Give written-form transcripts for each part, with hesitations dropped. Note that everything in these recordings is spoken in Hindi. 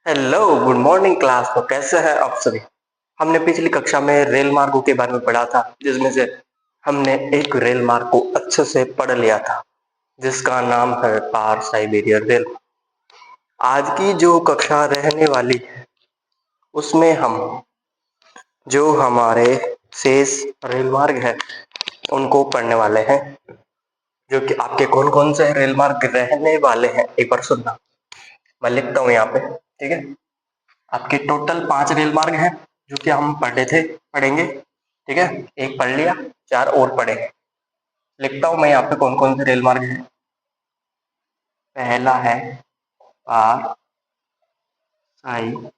Hello, good morning class. तो कैसे हैं आप सभी। हमने पिछली कक्षा में रेल मार्गों के बारे में पढ़ा था, जिसमें से हमने एक रेल मार्ग को अच्छे से पढ़ लिया था, जिसका नाम है पार साइबेरियन रेल। आज की जो कक्षा रहने वाली है उसमें हम जो हमारे शेष रेल मार्ग है उनको पढ़ने वाले हैं। जो कि आपके कौन कौन से रेल मार्ग रहने वाले हैं एक बार सुनना। मैं लिखता हूँ यहाँ पे, ठीक है। आपके टोटल 5 रेल मार्ग हैं जो कि हम पढ़ेंगे, ठीक है। एक पढ़ लिया, 4 और पढ़ेंगे। लिखता हूं मैं यहाँ पे कौन कौन से रेल मार्ग हैं। पहला है पार साइबेरियन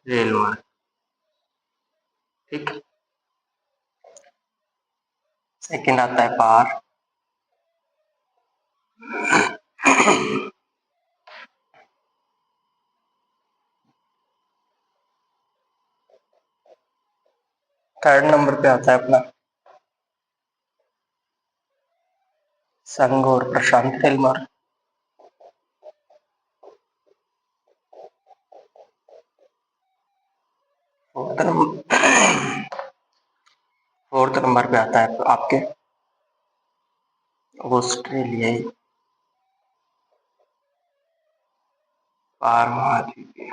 रेल मार्ग, ठीक। सेकंड आता है पार थर्ड नंबर पे आता है अपना संघ और प्रशांत रेल मार्ग। फोर्थ नंबर पे आता है आपके ऑस्ट्रेलियाई पार महाद्वीपीय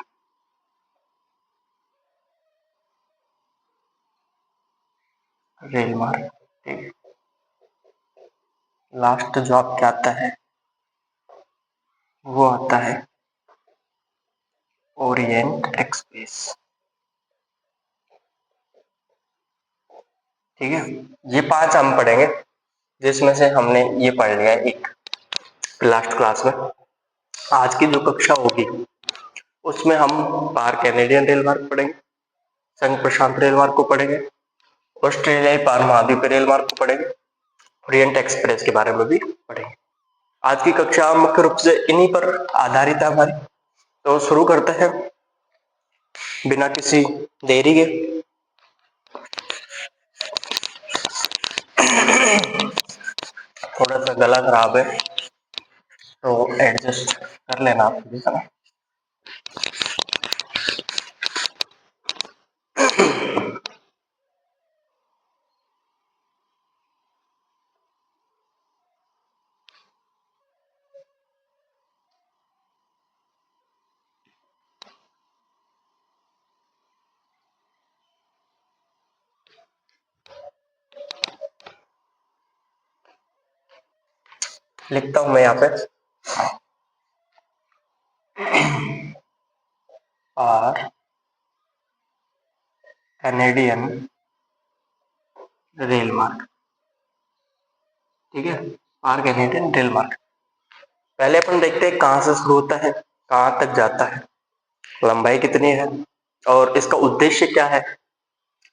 रेल मार्ग, ठीक। लास्ट जो आपके आता है वो आता है ओरिएंट एक्सप्रेस, ठीक है। ये 5 हम पढ़ेंगे, जिसमें से हमने ये पढ़ लिया है एक लास्ट क्लास में। आज की जो कक्षा होगी उसमें हम पार कैनेडियन रेल मार्ग पढ़ेंगे, संघ प्रशांत रेल मार्ग को पढ़ेंगे, ऑस्ट्रेलियाई पार महाद्वीपीय रेल मार्ग को पढ़ेंगे, ओरिएंट एक्सप्रेस के बारे में भी पढ़ेंगे। आज की कक्षा मुख्य रूप से इन्हीं पर आधारित है हमारी। तो शुरू करते हैं बिना किसी देरी के। थोड़ा सा गला खराब है तो एडजस्ट कर लेना आप सभी का। लिखता हूं मैं यहाँ पे पार कैनेडियन रेल मार्ग, ठीक है। पार कैनेडियन रेल मार्ग पहले अपन देखते हैं कहाँ से शुरू होता है, कहाँ तक जाता है, लंबाई कितनी है और इसका उद्देश्य क्या है,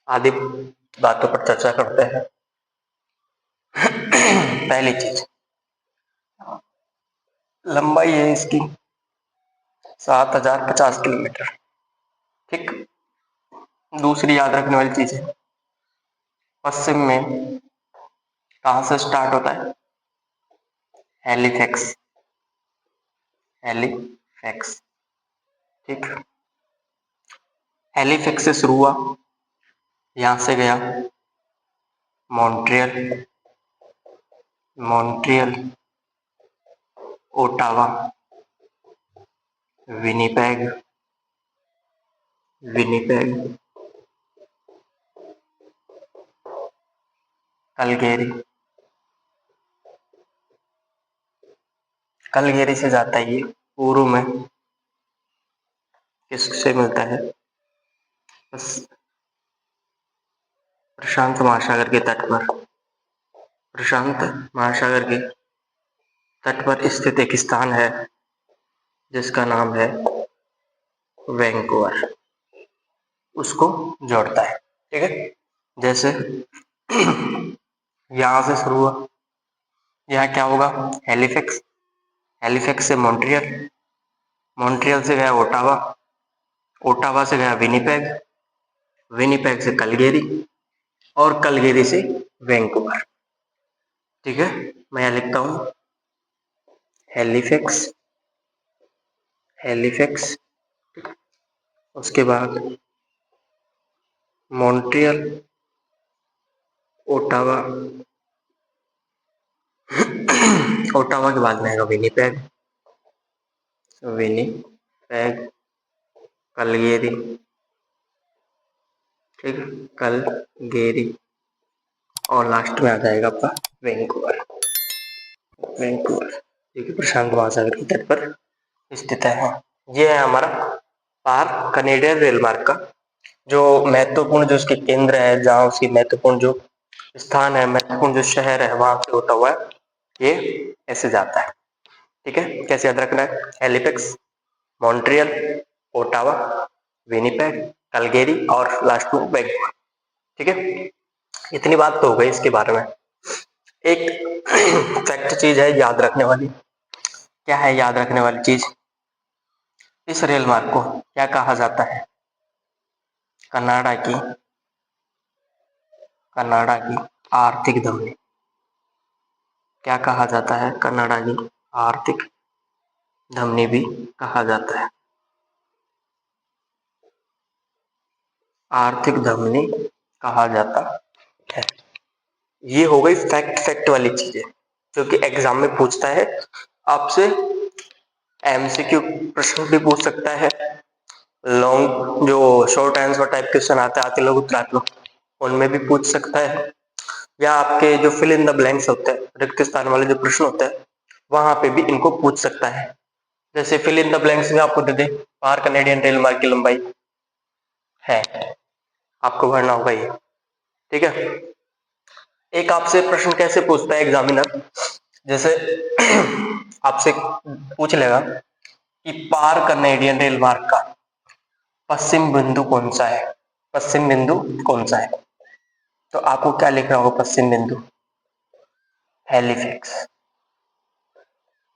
आदि बातों पर चर्चा करते हैं। पहली चीज, लंबाई है इसकी 7050 किलोमीटर, ठीक। दूसरी याद रखने वाली चीज है, पश्चिम में कहाँ से स्टार्ट होता है, हैलिफैक्स, हैलिफैक्स, ठीक। हैलिफैक्स से शुरू हुआ, यहां से गया Montreal, Montreal, Ottawa, Winnipeg, Winnipeg, Calgary, Calgary से जाता है ये पूर्व में, किससे मिलता है, बस प्रशांत महासागर के तट पर, प्रशांत महासागर के तट पर स्थित एक स्थान है जिसका नाम है वैंकूवर, उसको जोड़ता है, ठीक है। जैसे यहां से शुरू हुआ, यहाँ क्या होगा, हैलिफैक्स, हैलिफैक्स से मॉन्ट्रियल, मॉन्ट्रियल से गया ओटावा, ओटावा से गया विनिपेग, विनिपेग से कलगेरी और कलगेरी से वैंकूवर, ठीक है। मैं यहाँ लिखता हूं हैलिफैक्स, हैलिफैक्स, उसके बाद मॉन्ट्रियल, ओटावा, ओटावा के बाद में आएगा विनीपेग, विनीपेग, कलगेरी, ठीक, कलगेरी, और लास्ट में आ जाएगा आपका वैंकूवर, वैंकूवर जो कि प्रशांत महासागर के तट पर स्थित है। ये है हमारा पार कनेडियन रेल मार्ग का जो महत्वपूर्ण, जो उसके केंद्र है, जहाँ उसकी महत्वपूर्ण जो स्थान है, महत्वपूर्ण जो शहर है, वहां से होता हुआ ये ऐसे जाता है। ठीक है, कैसे याद रखना है? हैलिफैक्स, मॉन्ट्रियल, ओटावा, विनीपेग, कलगेरी और लास्ट में वैंकूवर। ठीक है, इतनी बात तो हो गई इसके बारे में। एक फैक्ट चीज है याद रखने वाली। क्या है याद रखने वाली चीज? इस रेल मार्ग को क्या कहा जाता है? कनाडा की, कनाडा की आर्थिक धमनी। क्या कहा जाता है? कनाडा की आर्थिक धमनी भी कहा जाता है। आर्थिक धमनी कहा जाता है। ये हो गई फैक्ट वाली चीजें जो कि एग्जाम में पूछता है आपसे। एमसीक्यू प्रश्न भी पूछ सकता है, लॉन्ग जो शॉर्ट आंसर टाइप क्वेश्चन आते लोग उत्तरात लोग, उनमें भी पूछ सकता है, या आपके जो फिल इन द ब्लैंक्स होते हैं, रिक्त स्थान वाले जो प्रश्न होते हैं, वहां पे भी इनको पूछ सकता है। जैसे फिल इन द ब्लैंक्स में आपको दे दे पार कनेडियन रेल मार्ग की लंबाई है, आपको भरना होगा ये। ठीक है, एक आपसे प्रश्न कैसे पूछता है एग्जामिनर, जैसे आपसे पूछ लेगा कि पार कनेडियन रेल मार्ग का पश्चिम बिंदु कौन सा है, पश्चिम बिंदु कौन सा है, तो आपको क्या लिखना होगा? पश्चिम बिंदु हैलिफैक्स,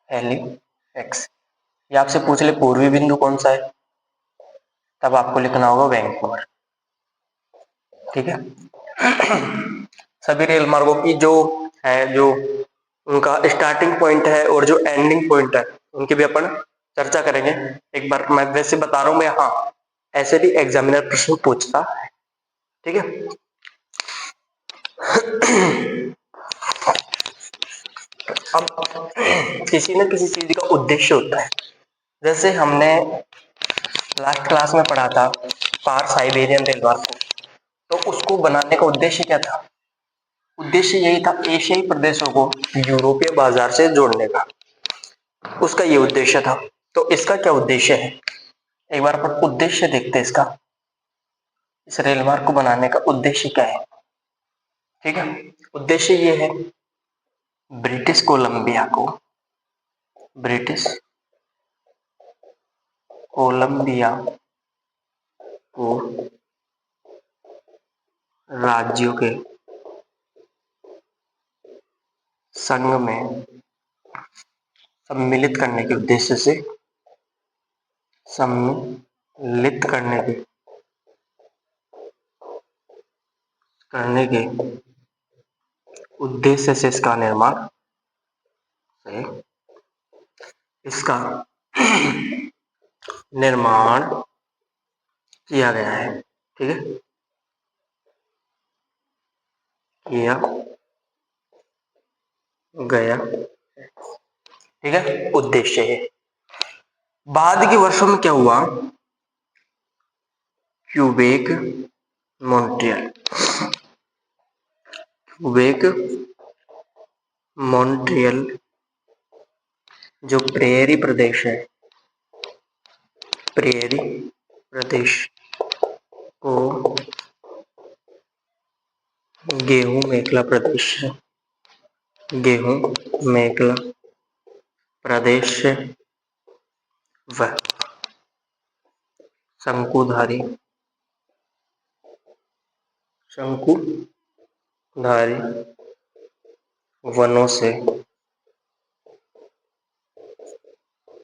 हैलिफैक्स। ये आपसे पूछ ले पूर्वी बिंदु कौन सा है, तब आपको लिखना होगा वैंकूवर। ठीक है, सभी रेल मार्गों की जो है, जो उनका स्टार्टिंग पॉइंट है और जो एंडिंग पॉइंट है, उनकी भी अपन चर्चा करेंगे। एक बार मैं वैसे बता रहा हूं मैं, हाँ ऐसे भी एग्जामिनर प्रश्न पूछता है। ठीक है, अब किसी न किसी चीज का उद्देश्य होता है। जैसे हमने लास्ट क्लास में पढ़ा था पार साइबेरियन रेल मार्ग को, तो उसको बनाने का उद्देश्य क्या था? उद्देश्य यही था एशियाई प्रदेशों को यूरोपीय बाजार से जोड़ने का, उसका ये उद्देश्य था। तो इसका क्या उद्देश्य है, एक बार अपन उद्देश्य देखते हैं इसका। इस रेल मार्ग को बनाने का उद्देश्य क्या है? ठीक है, उद्देश्य ये है ब्रिटिश कोलंबिया को, ब्रिटिश कोलंबिया को राज्यों के संघ में सम्मिलित करने के उद्देश्य से, सम्मिलित करने के उद्देश्य से इसका निर्माण, इसका निर्माण किया गया है। ठीक है, किया गया, ठीक है, उद्देश्य है। बाद के वर्षों में क्या हुआ? क्यूबेक, मॉन्ट्रियल, क्यूबेक, मॉन्ट्रियल जो प्रेरी प्रदेश है, प्रेरी प्रदेश को गेहूं मेखला प्रदेश, गेहूं मेखला प्रदेश व शंकुधारी, शंकुधारी वनों से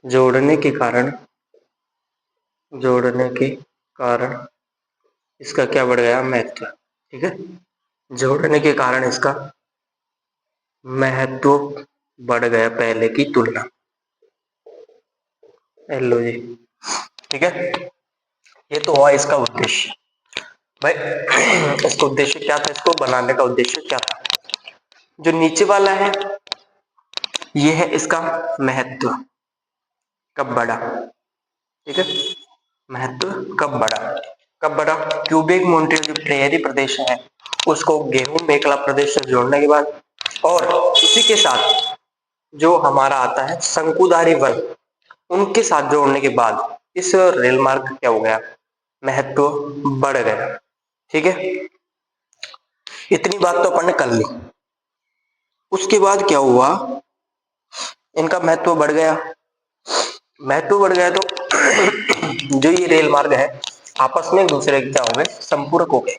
जोड़ने के कारण, इसका क्या बढ़ गया? महत्व। ठीक है, जोड़ने के कारण इसका महत्व बढ़ गया पहले की तुलना। लो जी, ठीक है। ये तो हुआ इसका उद्देश्य। भाई इसका उद्देश्य क्या था, इसको बनाने का उद्देश्य क्या था। जो नीचे वाला है ये है इसका महत्व, कब बढ़ा, ठीक है। महत्व कब बढ़ा, कब बढ़ा, क्यूबेक मॉन्ट्रियल जो प्रेयरी प्रदेश है उसको गेहूं मेखला प्रदेश से जोड़ने के बाद, और उसी के साथ जो हमारा आता है शंकुधारी वन, उनके साथ जोड़ने के बाद इस रेल मार्ग क्या हो गया, महत्व बढ़ गया, ठीक है। इतनी बात तो अपन ने कर ली। उसके बाद क्या हुआ, इनका महत्व बढ़ गया, महत्व बढ़ गया तो जो ये रेल मार्ग है आपस में एक दूसरे के क्या हो गए, संपूरक हो गए,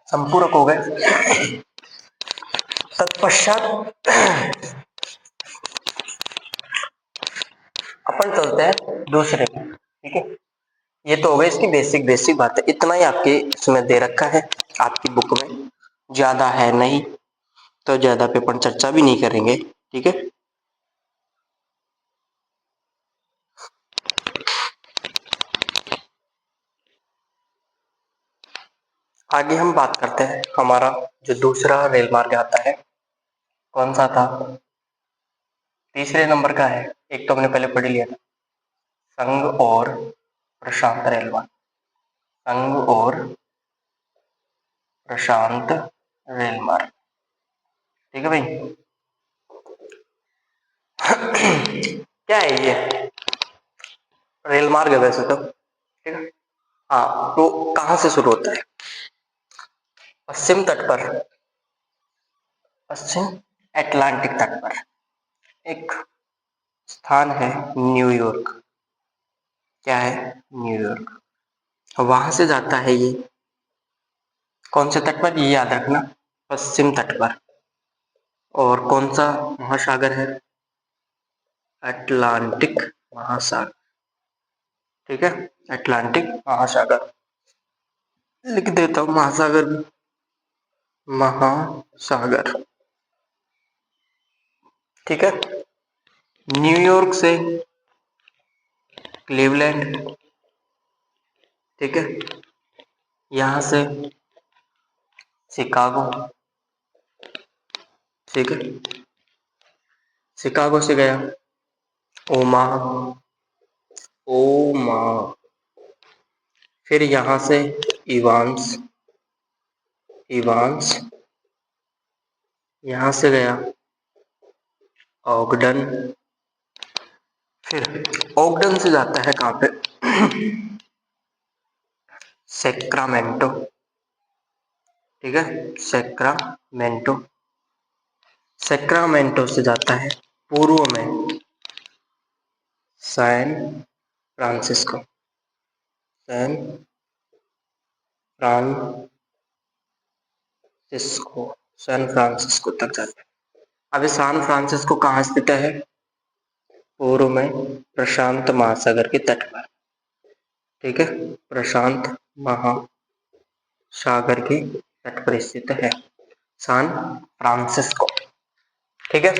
संपूरक हो गए। तत्पश्चात अपन चलते हैं दूसरे पे, ठीक है। ये तो हो गई इसकी बेसिक बेसिक बात है, इतना ही आपके इसमें दे रखा है आपकी बुक में, ज्यादा है नहीं, तो ज्यादा पे अपन चर्चा भी नहीं करेंगे, ठीक है। आगे हम बात करते हैं, हमारा जो दूसरा रेल मार्ग आता है कौन सा था, तीसरे नंबर का है। एक तो हमने पहले पढ़ लिया था, संघ और प्रशांत रेल मार्ग, संघ और प्रशांत रेल मार्ग, ठीक है भाई। क्या है ये, रेल मार्ग है वैसे तो, ठीक है। हाँ, तो कहां से शुरू होता है, पश्चिम तट पर, पश्चिम अटलांटिक तट पर एक स्थान है न्यूयॉर्क, क्या है, न्यूयॉर्क। वहां से जाता है ये कौन से तट पर, ये याद रखना, पश्चिम तट पर। और कौन सा महासागर है, अटलांटिक महासागर, ठीक है, अटलांटिक महासागर। लिख देता हूं महासागर, महासागर, ठीक है। न्यूयॉर्क से क्लीवलैंड, ठीक है, यहां से शिकागो, ठीक है, शिकागो से गया ओमाहा, ओमाहा, फिर यहां से इवांस, इवांस, यहां से गया ऑगडन, फिर ऑगडन से जाता है कहां पे, सेक्रामेंटो, ठीक है, सेक्रामेंटो, सेक्रामेंटो से जाता है पूर्व में San Francisco, San Francisco, San Francisco तक जाता है। अब सैन फ्रांसिस्को कहाँ स्थित है, पूर्व में प्रशांत महासागर के तट पर, ठीक है, प्रशांत महासागर के तट पर स्थित है सैन फ्रांसिस्को, ठीक है।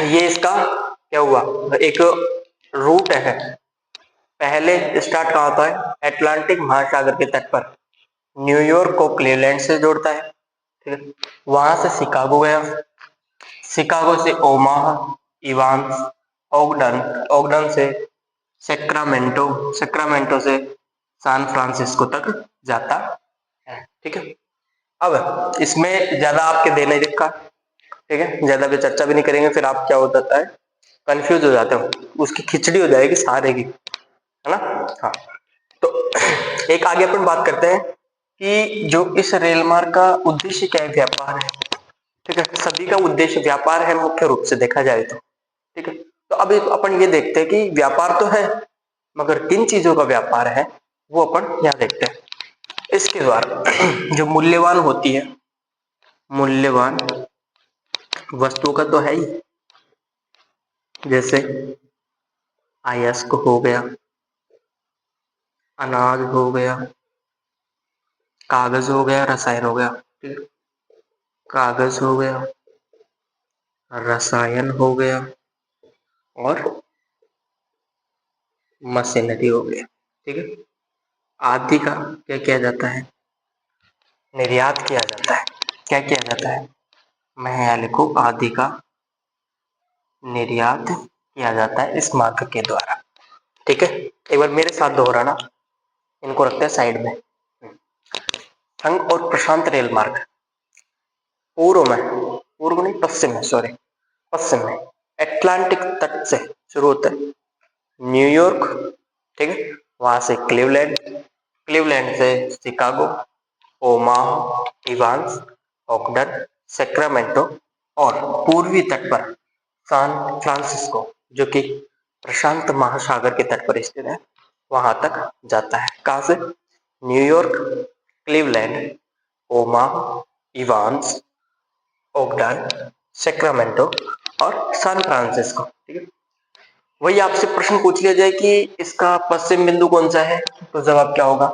ये इसका क्या हुआ, एक रूट है, पहले स्टार्ट कहाँ होता है, अटलांटिक महासागर के तट पर, न्यूयॉर्क को क्लीवलैंड से जोड़ता है, ठीक है, वहां से शिकागो गया, शिकागो से ओमाहा, इवांस, ओगडन, ओगडन से सेक्रामेंटो, सेक्रामेंटो से सैन फ्रांसिस्को तक जाता है, ठीक है। अब इसमें ज्यादा आपके दे नहीं रखा, ठीक है, ज्यादा भी चर्चा भी नहीं करेंगे, फिर आप क्या हो जाता है, कंफ्यूज हो जाते हो, उसकी खिचड़ी हो जाएगी सारे की, है ना। हाँ, तो एक आगे अपन बात करते हैं कि जो इस रेल मार्ग का उद्देश्य क्या है, व्यापार है, ठीक है, सभी का उद्देश्य व्यापार है मुख्य रूप से देखा जाए तो, ठीक है। तो अभी अपन ये देखते हैं कि व्यापार तो है, मगर किन चीजों का व्यापार है वो अपन यहाँ देखते हैं। इसके द्वारा जो मूल्यवान होती है, मूल्यवान वस्तुओं का तो है ही, जैसे अयस्क हो गया, अनाज हो गया, कागज हो गया, रसायन हो गया, ठीक है, कागज हो गया, रसायन हो गया, और मशीनरी हो गया। ठीक है, आदि का क्या किया जाता है, निर्यात किया जाता है। क्या किया जाता है, मैं यहाँ लिखूं, आदि का निर्यात किया जाता है इस मार्ग के द्वारा। ठीक है, एक बार मेरे साथ दोहराना, इनको रखते हैं साइड में। संघ और प्रशांत रेल मार्ग पूर्व में, पूर्व नहीं पश्चिम में, सॉरी पश्चिम में, अटलांटिक तट से शुरू होता है न्यूयॉर्क, ठीक है, वहां से क्लीवलैंड, क्लीवलैंड से शिकागो, ओमाहा, इवांस, ऑकटन, सैक्रामेंटो और पूर्वी तट पर सैन फ्रांसिस्को, जो कि प्रशांत महासागर के तट पर स्थित है, वहां तक जाता है। कहां से, New York, Cleveland, Omaha, Evanston, Ogden, Sacramento और सैन फ्रांसिस्को। ठीक है, वही आपसे प्रश्न पूछ लिया जाए कि इसका पश्चिम बिंदु कौन सा है, तो जवाब क्या होगा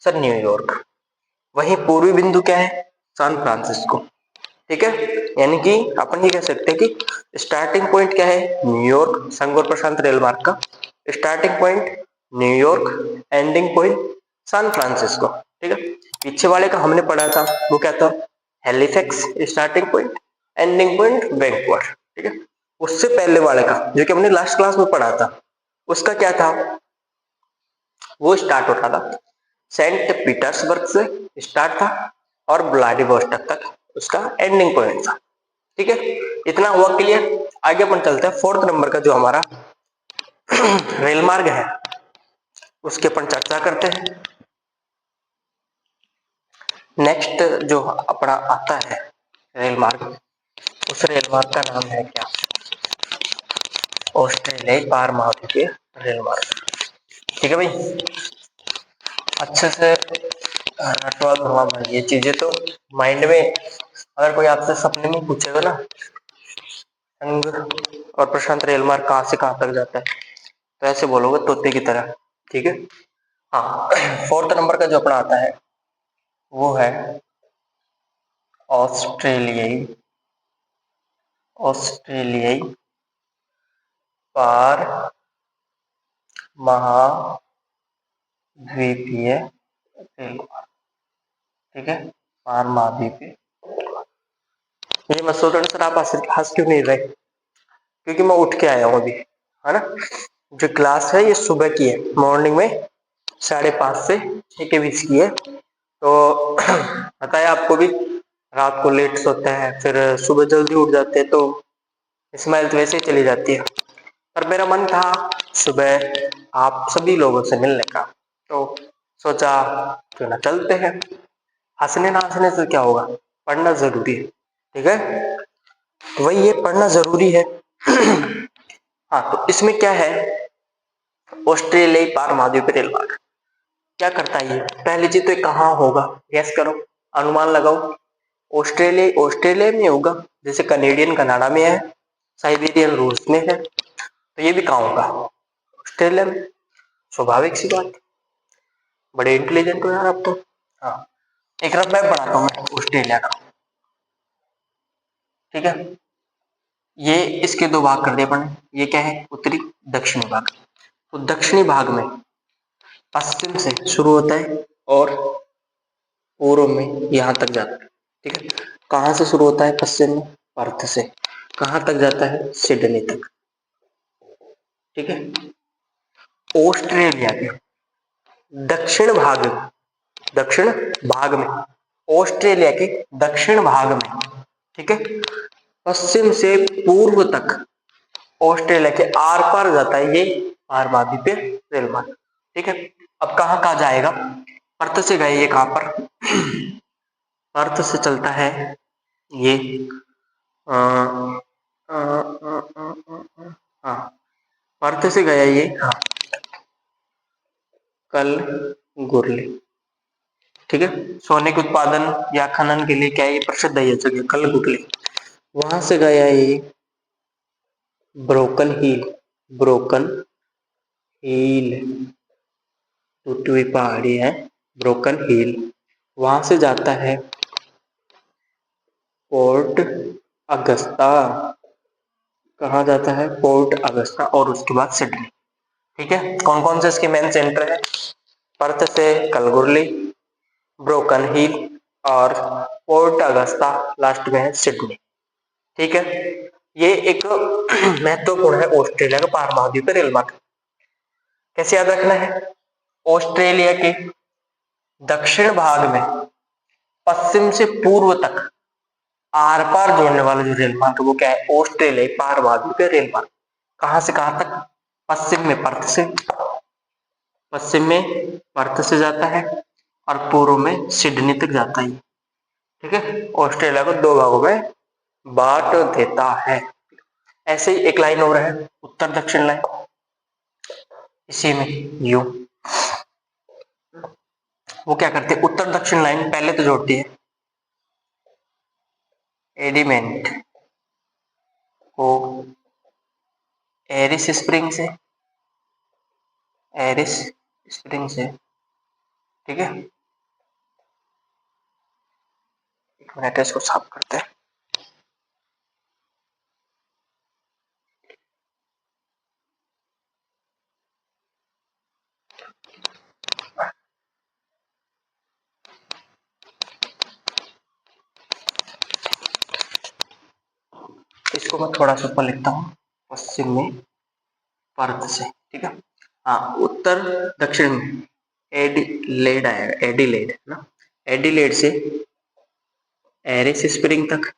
सर, न्यूयॉर्क। वहीं पूर्वी बिंदु क्या है, सैन फ्रांसिस्को। ठीक है, यानी कि अपन ये कह सकते हैं कि स्टार्टिंग पॉइंट क्या है, न्यूयॉर्क, संघ और प्रशांत रेल मार्ग का starting point New York, ending point San Francisco. ठीक है, पीछे वाले का हमने पढ़ा था, वो क्या था, Halifax starting point, ending point Vancouver. ठीक है, उससे पहले वाले का जो कि हमने लास्ट क्लास में पढ़ा था, उसका क्या था, वो स्टार्ट होता था सेंट पीटर्सबर्ग से स्टार्ट था और व्लादिवोस्टॉक तक उसका एंडिंग पॉइंट था। ठीक है, इतना हुआ क्लियर। आगे अपन चलते हैं, फोर्थ नंबर का जो हमारा रेल मार्ग है उसके अपन चर्चा करते हैं। नेक्स्ट जो अपना आता है रेल मार्ग, उस रेल मार्ग का नाम है क्या, ऑस्ट्रेलियाई पार महाद्वीपीय रेल मार्ग। ठीक है भाई, अच्छे से रटवा भरवा भर ये चीजें तो माइंड में, अगर कोई आपसे सपने में पूछेगा ना संघ और प्रशांत रेल मार्ग कहाँ से कहाँ तक जाता है, तो ऐसे बोलोगे तोते की तरह। ठीक है, हाँ फोर्थ नंबर का जो अपना आता है वो है ऑस्ट्रेलियाई, ऑस्ट्रेलियाई पार महाद्वीपीय रेल मार्ग। ठीक है, पार महाद्वीपीय, ये मैं सोच रहा सर आप हंस क्यों नहीं रहे, क्योंकि मैं उठ के आया हूँ अभी, है ना। जो क्लास है ये सुबह की है, मॉर्निंग में 5:30 से 6 के बीच की है। तो पता है आपको भी, रात को लेट सोते हैं फिर सुबह जल्दी उठ जाते हैं, तो स्माइल तो वैसे ही चली जाती है। पर मेरा मन था सुबह आप सभी लोगों से मिलने का, तो सोचा क्यों ना चलते हैं। हंसने ना हंसने से क्या होगा, पढ़ना जरूरी है। ठीक है, तो वही ये पढ़ना जरूरी है। हाँ, तो इसमें क्या है, ऑस्ट्रेलियाई पार महाद्वीपीय रेल मार्ग क्या करता है, ये पहली चीज तो ये कहाँ होगा, गैस करो, अनुमान लगाओ। ऑस्ट्रेलिया, ऑस्ट्रेलिया में होगा, जैसे कनेडियन कनाडा में है, साइबेरियन रूस में है, तो ये भी कहाँ होगा, ऑस्ट्रेलिया में। स्वाभाविक सी बात, बड़े इंटेलिजेंट हो यार आप तो। हाँ, एक रफ मैप बनाता हूँ मैं ऑस्ट्रेलिया का। ठीक है, ये इसके दो भाग कर दिए अपन, ये क्या है, उत्तरी दक्षिणी भाग। तो दक्षिणी भाग में पश्चिम से शुरू होता है और पूर्व में यहां तक जाता है। ठीक है, कहां से शुरू होता है, पश्चिम में पर्थ से, कहां तक जाता है, सिडनी तक। ठीक है, ऑस्ट्रेलिया के दक्षिण भाग, दक्षिण भाग में, ऑस्ट्रेलिया के दक्षिण भाग में, ठीक है, पश्चिम से पूर्व तक ऑस्ट्रेलिया के आर पार जाता है ये पार महाद्वीपीय रेल मार्ग। ठीक है, अब कहाँ कहाँ जाएगा, पर्थ से गए ये कहां पर, पर्थ से चलता है ये हाँ, पर्थ से गया ये, हाँ, कल गुरली। ठीक है, सोने के उत्पादन या खनन के लिए क्या है, ये प्रसिद्ध है ये जगह कल गुरली। वहां से गया ये ब्रोकन हील, ब्रोकन हील, टूटी हुई पहाड़ी है ब्रोकन हील। वहां से जाता है पोर्ट अगस्ता, कहाँ जाता है? पोर्ट अगस्टा और उसके बाद सिडनी। ठीक है, कौन कौन से इसके मेन सेंटर है? पर्थ से कलगुरली, ब्रोकन हिल और पोर्ट अगस्ता, लास्ट में है सिडनी। ठीक है, ये एक महत्वपूर्ण है ऑस्ट्रेलिया का पार महाद्वीप रेल मार्ग। कैसे याद रखना है? ऑस्ट्रेलिया के दक्षिण भाग में पश्चिम से पूर्व तक आर पार जोड़ने वाला जो रेल मार्ग वो क्या है? ऑस्ट्रेलिया पार महाद्वीप रेल मार्ग। कहां से कहां तक? पश्चिम में पर्थ से, पश्चिम में पर्थ से जाता है और पूर्व में सिडनी तक जाता है। ठीक है, ऑस्ट्रेलिया को दो भागों में बांट देता है। ऐसे ही एक लाइन और है, उत्तर दक्षिण लाइन, इसी में यू। वो क्या करते हैं? उत्तर दक्षिण लाइन पहले तो जोड़ती है एडिमेंट को एरिस स्प्रिंग से, एरिस स्प्रिंग से। ठीक है, एक मिनट इसको साफ करते हैं। इसको मैं थोड़ा सा ऊपर लिखता हूँ, पश्चिम में पर्थ से। ठीक है, हाँ, उत्तर दक्षिण में एडिलेड आएगा, एडिलेड है ना, एडिलेड से एरिस स्प्रिंग तक।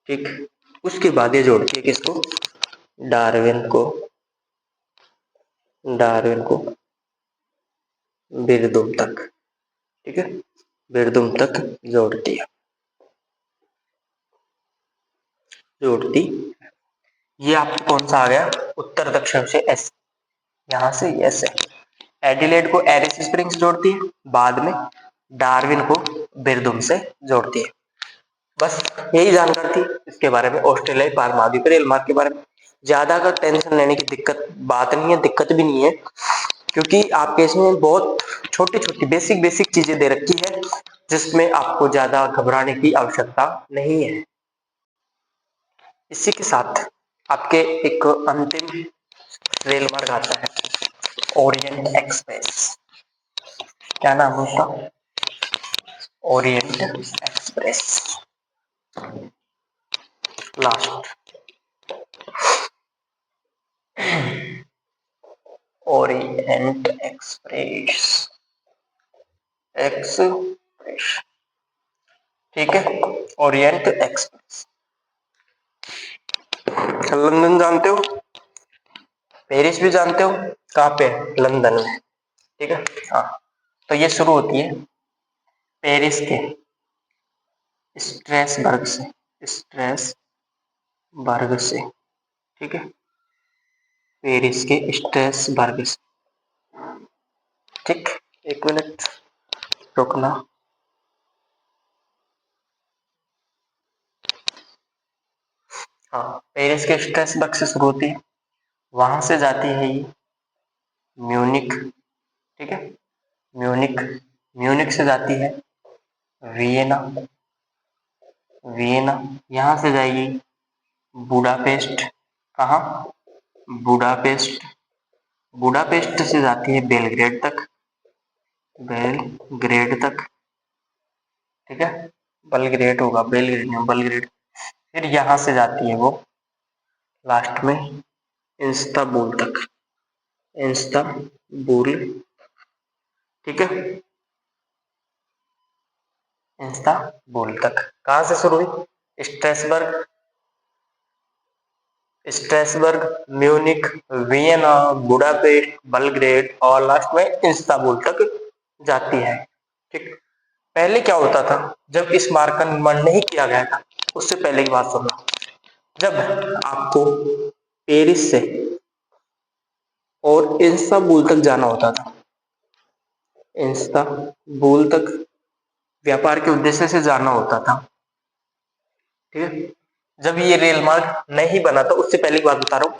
ठीक, उसके बाद ये जोड़ती है किसको? डार्विन को, डार्विन को बिरदुम तक। ठीक है, बिरदुम तक जोड़ती है, जोड़ती। ये आपको कौन सा आ गया? उत्तर दक्षिण से एस, यहां से एस है। एडिलेड को एरिस स्प्रिंग से जोड़ती है, बाद में डार्विन को बिरदुम से जोड़ती है। बस यही जानकारी थी इसके बारे में, ऑस्ट्रेलियाई पार महाद्वीप रेल मार्ग के बारे में। ज्यादा का टेंशन लेने की दिक्कत बात नहीं है, दिक्कत भी नहीं है, क्योंकि आपके इसमें बहुत छोटी छोटी बेसिक बेसिक चीजें दे रखी है, जिसमें आपको ज्यादा घबराने की आवश्यकता नहीं है। इसी के साथ आपके एक अंतिम रेल मार्ग आता है, ओरिएंट एक्सप्रेस। क्या नाम है उसका? Orient express. Last, Orient express, express. ठीक है, ओरिएंट एक्सप्रेस। लंदन जानते हो, पेरिस भी जानते हो, कहाँ पे? लंदन में। ठीक है, हाँ, तो ये शुरू होती है पेरिस के स्ट्रेसबर्ग से, स्ट्रेसबर्ग से। ठीक है, पेरिस के स्ट्रेसबर्ग से। ठीक, एक मिनट रुकना। हाँ, पेरिस के स्ट्रेसबर्ग से शुरू होती है, वहां से जाती है ये म्यूनिक। ठीक है, म्यूनिक, म्यूनिक से जाती है वियना, वियना, यहां से जाएगी बुडापेस्ट। कहाँ? बुडापेस्ट, बुडापेस्ट से जाती है बेलग्रेड तक, बेलग्रेड तक। ठीक है, बलग्रेड होगा, बेलग्रेड नहीं, बलग्रेड। फिर यहां से जाती है वो लास्ट में इस्तांबुल तक, इस्तांबुल। ठीक है, इस्तांबुल तक। कहां से शुरू हुई? Strasbourg, Strasbourg, Munich, Vienna, Budapest, Belgrade और लास्ट में इस्तांबुल तक जाती है। ठीक, पहले क्या होता था जब इस मार्ग का निर्माण नहीं किया गया था? उससे पहले की बात सुनना। जब आपको पेरिस से और इस्तांबुल तक जाना होता था, इस्तांबुल तक व्यापार के उद्देश्य से जाना होता था। ठीक है, जब ये रेल मार्ग नहीं बना था, उससे पहले की बात बता रहा हूँ,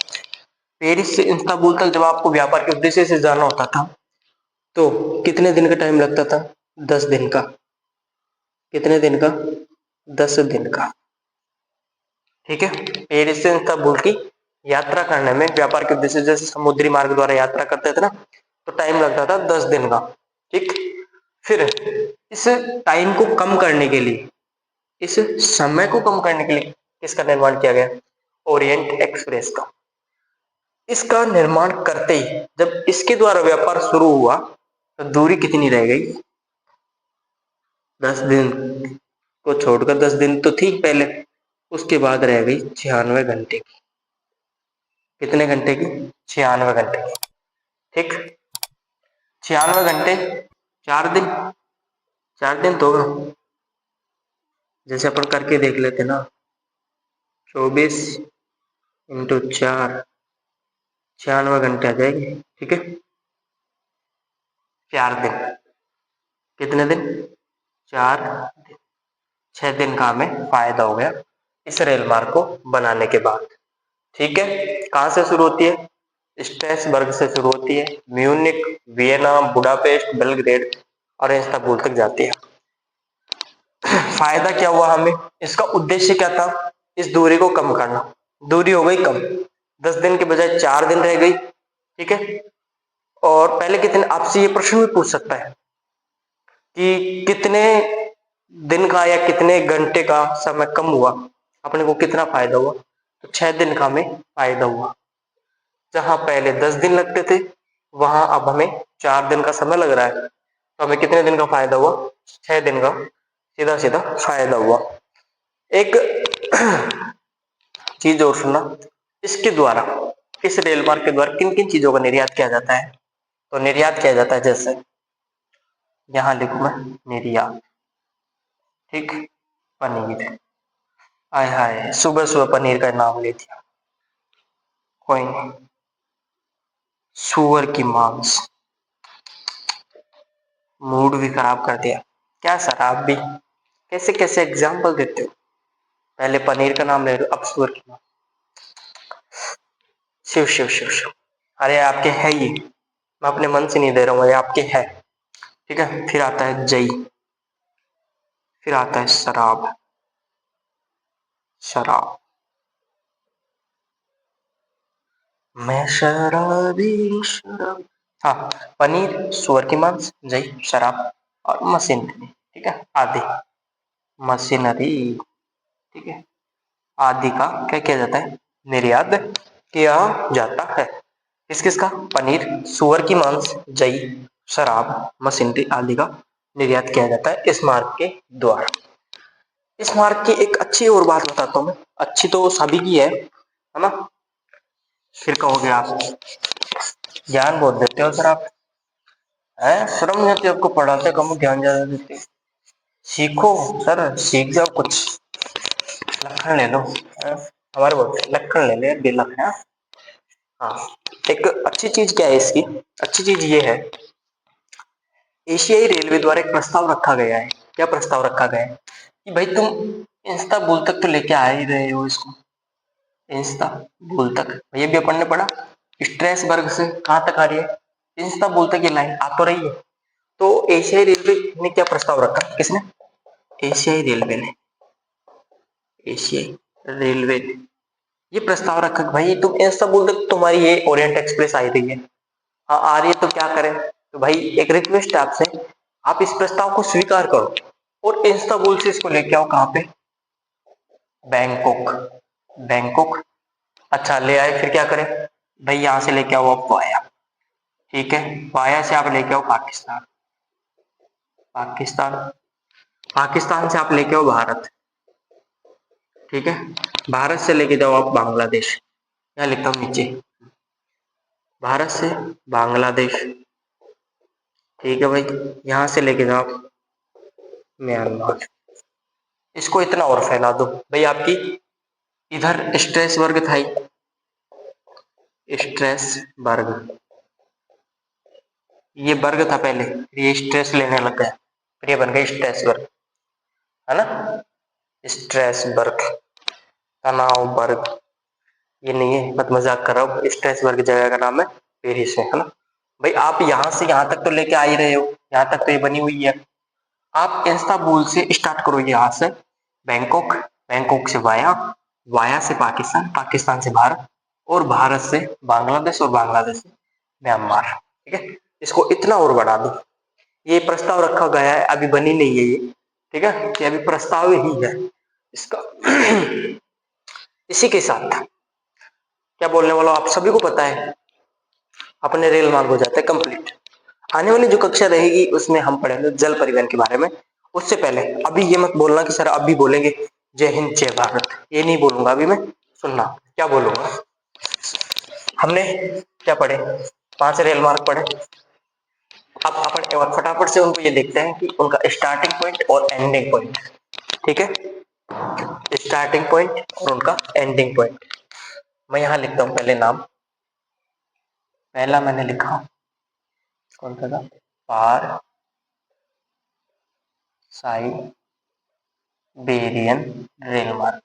पेरिस से इस्तांबुल तक जब आपको व्यापार के उद्देश्य से जाना होता था तो कितने दिन का टाइम लगता था? 10 दिन का। कितने दिन का? 10 दिन का। ठीक है। पेरिस से इस्तांबुल की यात्रा करने में व्यापार के उद्देश्य, जैसे समुद्री मार्ग द्वारा यात्रा करते थे ना, तो टाइम लगता था 10 दिन का। ठीक। फिर इस टाइम को कम करने के लिए, इस समय को कम करने के लिए किसका निर्माण किया गया? ओरिएंट एक्सप्रेस का। इसका निर्माण करते ही जब इसके द्वारा व्यापार शुरू हुआ तो दूरी कितनी रह गई? 10 दिन को छोड़कर, 10 दिन तो थी पहले, उसके बाद रह गई 96 घंटे की। कितने घंटे की? 96 घंटे की। ठीक। 96 घंटे 4 दिन, 4 दिन तो जैसे अपन करके देख लेते ना, 24 × 4, 96 घंटे आ जाएगी। ठीक है। 4 दिन, कितने दिन? 4 दिन। 6 दिन का हमें फायदा हो गया इस रेल मार्ग को बनाने के बाद। ठीक है। कहाँ से शुरू होती है? स्ट्रेसबर्ग से शुरू होती है, म्यूनिक, वियना, बुडापेस्ट, बेलग्रेड और इस्तांबुल तक जाती है। फायदा क्या हुआ हमें? इसका उद्देश्य क्या था? इस दूरी को कम करना। दूरी हो गई कम, 10 दिन के बजाय 4 दिन रह गई। ठीक है। और पहले कितने, आपसे ये प्रश्न भी पूछ सकता है कि कितने दिन का या कितने घंटे का समय कम हुआ, अपने को कितना फायदा हुआ? तो 6 दिन का हमें फायदा हुआ। जहां पहले 10 दिन लगते थे, वहां अब हमें 4 दिन का समय लग रहा है, तो हमें कितने दिन का फायदा हुआ? 6 दिन का सीधा सीधा फायदा हुआ। एक चीज और सुनना, इसके द्वारा, इस रेल मार्ग के द्वारा किन किन चीजों का निर्यात किया जाता है? तो निर्यात किया जाता है, जैसे यहां लिखूं मैं, निर्यात। ठीक। पनीर, आय हाय, सुबह सुबह पनीर का नाम ले दिया, कोई नहीं। सुअर की मांस, मूड भी खराब कर दिया। क्या सर आप भी कैसे कैसे एग्जाम्पल देते हो? पहले पनीर का नाम ले रहे हो, अब सुअर की मांस। शिव शिव शिव शिव। अरे आपके है ये, मैं अपने मन से नहीं दे रहा हूँ, ये आपके है। ठीक है। फिर आता है जई, फिर आता है शराब, शराब, मैं शराबी शराब। हाँ, पनीर, सुअर की मांस, जई, शराब और मशीनरी। ठीक है। आदि, मशीनरी। ठीक है। आदि का क्या किया जाता है? निर्यात किया जाता है। किस किस का? पनीर, सुअर की मांस, जई, शराब, मशीनरी आदि का निर्यात किया जाता है इस मार्ग के द्वारा। इस मार्ग की एक अच्छी और बात बताता हूँ मैं, अच्छी तो सभी की है ना? फिर कहोगे आप ज्ञान बहुत देते हो सर आप, है शर्म नहीं आती आपको? पढ़ाते कम, ज्ञान ज्यादा देते। सीखो सर, सीख जाओ कुछ, लखन ले लो। हमारे बोलते लखन ले ले, दिलक है। हाँ। एक अच्छी चीज क्या है इसकी? अच्छी चीज ये है, एशियाई रेलवे द्वारा एक प्रस्ताव रखा गया है। क्या प्रस्ताव रखा गया है? कि भाई तुम इस्तांबुल तक तो लेके आ ही रहे हो इसको, इस्तांबुल तक, ये भी अपन ने पढ़ा। स्ट्रेसबर्ग से कहाँ तक आ रही है? इस्तांबुल तक ये लाइन आ तो रही है। तो एशियाई रेलवे ने क्या प्रस्ताव रखा? किसने? एशियाई रेलवे ने, एशियाई रेलवे ने ये प्रस्ताव रखा कि भाई तुम इस्तांबुल तक तुम्हारी ये ओरिएंट एक्सप्रेस आई रही है, हाँ आ रही है, तो क्या करें? तो भाई एक रिक्वेस्ट है आपसे, आप इस प्रस्ताव को स्वीकार करो और इस्तांबुल से इसको लेके आओ। कहाँ पे? Bangkok, Bangkok. अच्छा ले आए, फिर क्या करें? भाई यहां से लेके आओ आप वाया। ठीक है। वाया से आप लेके आओ पाकिस्तान, पाकिस्तान, पाकिस्तान से आप लेके आओ भारत। ठीक है। भारत से लेके जाओ आप बांग्लादेश, क्या लिखता हूँ नीचे, भारत से बांग्लादेश। ठीक है भाई, यहां से लेके जाओ आप म्यांमार। इसको इतना और फैला दो भाई, आपकी इधर स्ट्रेस वर्ग था, स्ट्रेस वर्ग, ये वर्ग था पहले, फिर ये स्ट्रेस लेने लग गया, फिर ये बन गया स्ट्रेस वर्ग, है ना? स्ट्रेस वर्ग, तनाव वर्ग, ये नहीं है, मत मजाक कर रहा हूँ। स्ट्रेस वर्ग जगह का नाम है पेरिस है ना? भाई आप यहां से यहां तक तो लेके आ ही रहे हो, यहां तक तो ये बनी हुई है। आप इस्तांबुल से स्टार्ट करो, यहाँ से बैंकॉक, बैंकॉक से वाया वाया से पाकिस्तान, पाकिस्तान से भारत, और भारत से बांग्लादेश, और बांग्लादेश से म्यांमार। ठीक है, इसको इतना और बढ़ा दो। ये प्रस्ताव रखा गया है, अभी बनी नहीं है ये। ठीक है, ये अभी प्रस्ताव ही है इसका। इसी के साथ क्या बोलने वाला आप सभी को पता है, अपने रेल मार्ग हो जाते हैं कंप्लीट। आने वाली जो कक्षा रहेगी उसमें हम पढ़ेंगे जल परिवहन के बारे में। उससे पहले अभी ये मत बोलना कि सर अभी बोलेंगे जय हिंद जय भारत, ये नहीं बोलूंगा अभी मैं। सुनना क्या बोलूंगा। हमने क्या पढ़े, 5 रेल मार्ग पढ़े। अब अपन एक बार फटाफट से उनको ये देखते हैं कि उनका स्टार्टिंग पॉइंट और एंडिंग पॉइंट। ठीक है, स्टार्टिंग पॉइंट और उनका एंडिंग पॉइंट। मैं यहाँ लिखता हूँ पहले नाम। पहला मैंने लिखा कौन सा था, पार साइबेरियन रेल मार्ग,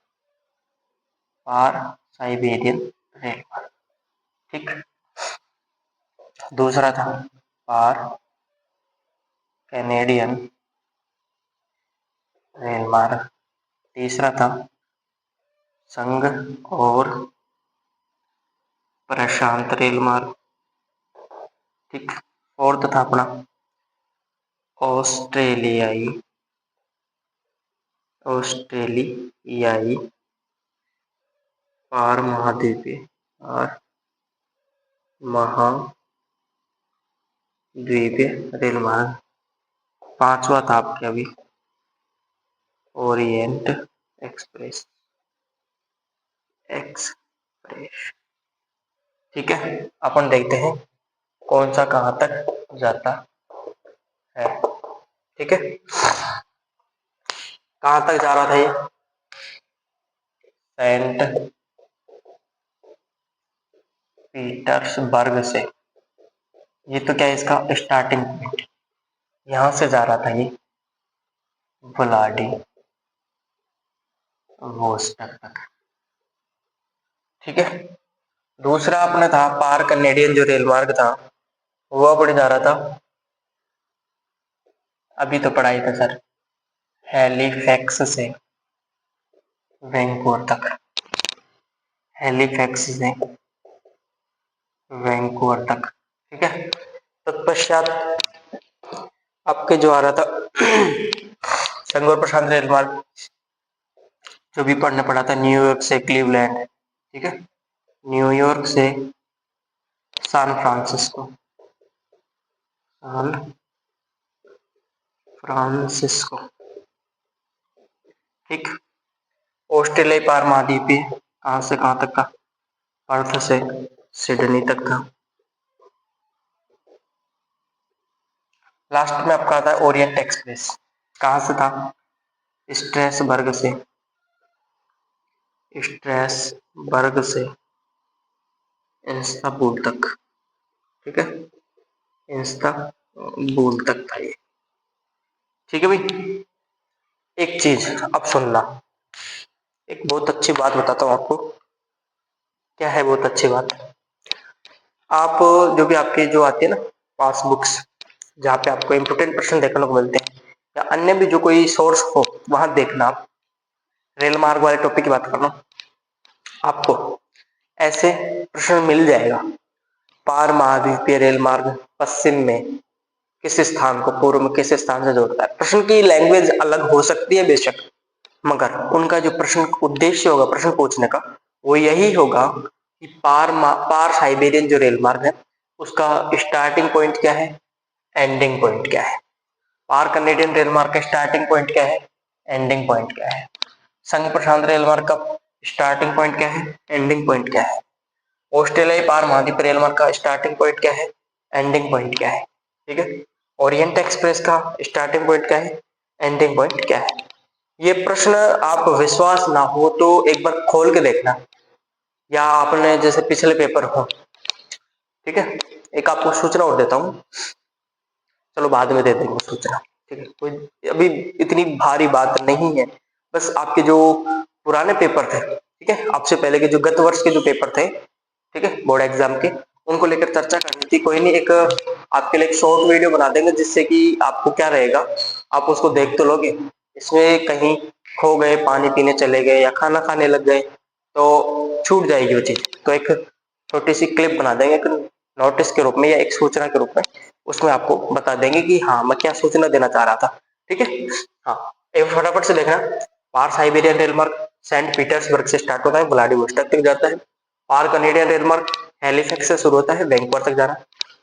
पार साइबेरियन रेल मार्ग। ठीक, दूसरा था पार कैनेडियन रेल मार्ग। तीसरा था संघ और प्रशांत रेल मार्ग। ठीक, फोर्थ था अपना ऑस्ट्रेलियाई पार महाद्वीपीय और महाद्वीपीय रेल मार्ग। पांचवा था आपके अभी ओरिएंट एक्सप्रेस। ठीक है, अपन देखते हैं कौन सा कहां तक जाता है। ठीक है, कहां तक जा रहा था ये, सेंट पीटर्सबर्ग से। ये तो क्या है इसका स्टार्टिंग पॉइंट, यहां से जा रहा था ये व्लादिवोस्टोक तक। ठीक है, दूसरा अपना था पार कैनेडियन जो रेल मार्ग था, वो अपने जा रहा था, अभी तो पढ़ाई था सर, हैलिफैक्स से वैंकूवर तक। हैलिफैक्स से वैंकूवर तक। ठीक है, तत्पश्चात आपके जो आ रहा था संघ और प्रशांत रेल मार्ग, जो भी पढ़ने पड़ा था, न्यूयॉर्क से क्लीवलैंड। ठीक है, न्यूयॉर्क से सैन फ्रांसिस्को, ठीक, ऑस्ट्रेलिया पार महाद्वीपीय कहां से कहां तक का, पर्थ से सिडनी तक था। लास्ट में आपका आता है ओरिएंट एक्सप्रेस, कहां से था, स्ट्रेसबर्ग से इस्तांबुल तक। ठीक है, इस्तांबुल तक था ये। ठीक है भाई, एक चीज अब सुनना, एक बहुत अच्छी बात बताता हूँ आपको। क्या है बहुत अच्छी बात, आप जो भी आपके जो आती है ना पासबुक्स, जहाँ पे आपको इम्पोर्टेंट प्रश्न देखने को मिलते हैं, या अन्य भी जो कोई सोर्स हो वहां देखना। आप रेल मार्ग वाले टॉपिक की बात कर रहा हूँ, आपको ऐसे प्रश्न मिल जाएगा। पार महाद्वीपीय रेल मार्ग पश्चिम में किस स्थान को पूर्व में किस स्थान से जोड़ता है। प्रश्न की लैंग्वेज अलग हो सकती है बेशक, मगर उनका जो प्रश्न उद्देश्य होगा प्रश्न पूछने का, वो यही होगा कि पार साइबेरियन जो रेल मार्ग है उसका स्टार्टिंग पॉइंट क्या है, एंडिंग पॉइंट क्या है। पार कैनेडियन रेल मार्ग का स्टार्टिंग पॉइंट क्या है, एंडिंग पॉइंट क्या है। संघ प्रशांत रेल मार्ग का स्टार्टिंग पॉइंट क्या है, एंडिंग पॉइंट क्या है। ऑस्ट्रेलियाई पार महाद्वीपीय रेल मार्ग का स्टार्टिंग पॉइंट क्या है, एंडिंग पॉइंट क्या है। ठीक है, ओरिएंट एक्सप्रेस का स्टार्टिंग पॉइंट क्या है, एंडिंग पॉइंट क्या है। ये प्रश्न आप विश्वास ना हो तो एक बार खोल के देखना, या आपने जैसे पिछले पेपर हो। ठीक है, एक आपको सूचना और देता हूँ, चलो बाद में दे देंगे सूचना। ठीक है, कोई अभी इतनी भारी बात नहीं है, बस आपके जो पुराने पेपर थे, ठीक है, आपसे पहले के जो गत वर्ष के जो पेपर थे, ठीक है, बोर्ड एग्जाम के, उनको लेकर चर्चा करनी थी। कोई नहीं, एक आपके लिए एक शॉर्ट वीडियो बना देंगे, जिससे कि आपको क्या रहेगा, आप उसको देख तो लोगे, इसमें कहीं खो गए, पानी पीने चले गए या खाना खाने लग गए, तो छूट जाएगी वो चीज। तो एक छोटी सी क्लिप बना देंगे एक नोटिस के रूप में या एक सूचना के रूप में, उसमें आपको बता देंगे कि हाँ मैं क्या सूचना देना चाह रहा था। ठीक है, हाँ एक फटाफट से देखना। पार साइबेरियन रेल मार्ग सेंट पीटर्सबर्ग से स्टार्ट होता है, व्लादिवोस्टॉक तक जाता है। पार कनेडियन रेल मार्ग हैलिफैक्स से शुरू होता है, वैंकूवर तक जाना।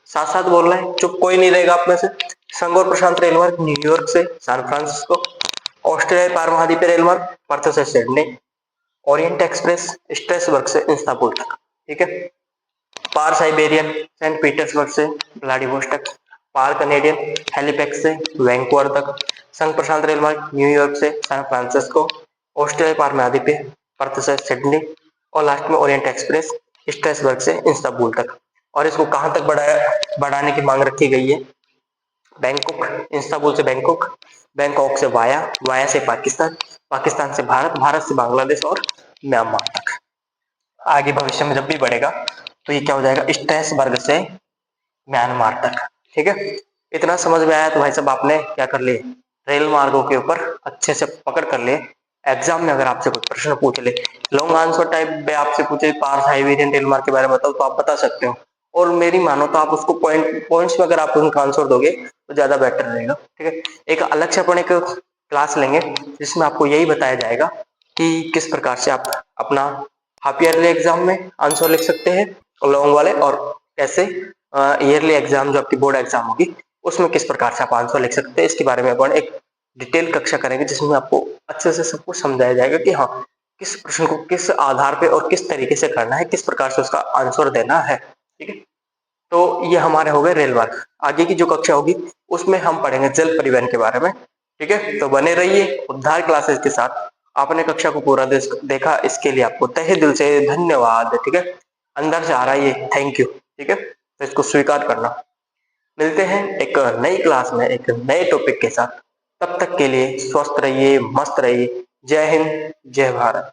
साथ साथ बोल रहे हैं, चुप कोई नहीं रहेगा आप में से। संघ और प्रशांत रेल मार्ग न्यूयॉर्क से सैन फ्रांसिस्को। ऑस्ट्रेलिया पार महाद्वीपीय रेल मार्ग पर्थ से सिडनी। ओरिएंट एक्सप्रेस स्ट्रेसबर्ग से इस्तांबुल तक। ठीक है, पार साइबेरियन सेंट पीटर्सबर्ग से व्लादिवोस्टॉक। पार कनेडियन हैलिफैक्स से वैंकूवर तक। संघ प्रशांत रेल मार्ग न्यूयॉर्क से सैन फ्रांसिस्को। ऑस्ट्रेलिया पार महाद्वीपीय पर्थ से सिडनी। और लास्ट में ओरिएंट एक्सप्रेस स्ट्रेसबर्ग से इस्तांबुल तक। और इसको कहां तक बढ़ाने की मांग रखी गई है? बैंकॉक, इस्तांबुल से बैंकॉक, बैंकॉक से वाया, वाया से पाकिस्तान, पाकिस्तान से भारत, भारत से बांग्लादेश और म्यांमार तक। आगे भविष्य में जब भी बढ़ेगा तो ये क्या हो जाएगा? स्ट्रेसबर्ग से म्यांमार तक। ठीक है, इतना समझ में आया तो भाई साहब आपने क्या कर लिए? रेल मार्गों के ऊपर अच्छे से पकड़ कर लिए। एग्जाम में अगर आपसे कोई प्रश्न पूछ ले, लॉन्ग आंसर टाइप में आपसे पूछे पार साइबेरियन रेल मार्ग के बारे में बताओ, तो आप बता सकते हो। और मेरी मानो तो आप उसको पॉइंट्स में अगर आप उनका आंसर दोगे तो ज्यादा बेटर रहेगा। ठीक है, एक अलग से अपन एक क्लास लेंगे जिसमें आपको यही बताया जाएगा कि किस प्रकार से आप अपना हाफ ईयरली एग्जाम में आंसर लिख सकते हैं लॉन्ग वाले, और कैसे ईयरली एग्जाम जो आपकी बोर्ड एग्जाम होगी उसमें किस प्रकार से आप आंसर लिख सकते हैं। इसके बारे में अपन एक डिटेल कक्षा करेंगे जिसमें आपको अच्छे से सब कुछ समझाया जाएगा कि हाँ किस प्रश्न को किस आधार पे और किस तरीके से करना है, किस प्रकार से उसका आंसर देना है। ठीक है, तो ये हमारे हो गए रेल मार्ग। आगे की जो कक्षा होगी उसमें हम पढ़ेंगे जल परिवहन के बारे में। ठीक है, तो बने रहिए उद्धार क्लासेस के साथ। आपने कक्षा को पूरा देखा, इसके लिए आपको तहे दिल से धन्यवाद। ठीक है, अंदर से आ रहा है ये थैंक यू। ठीक है, तो इसको स्वीकार करना। मिलते हैं एक नई क्लास में एक नए टॉपिक के साथ। तब तक के लिए स्वस्थ रहिए, मस्त रहिए। जय हिंद, जय भारत।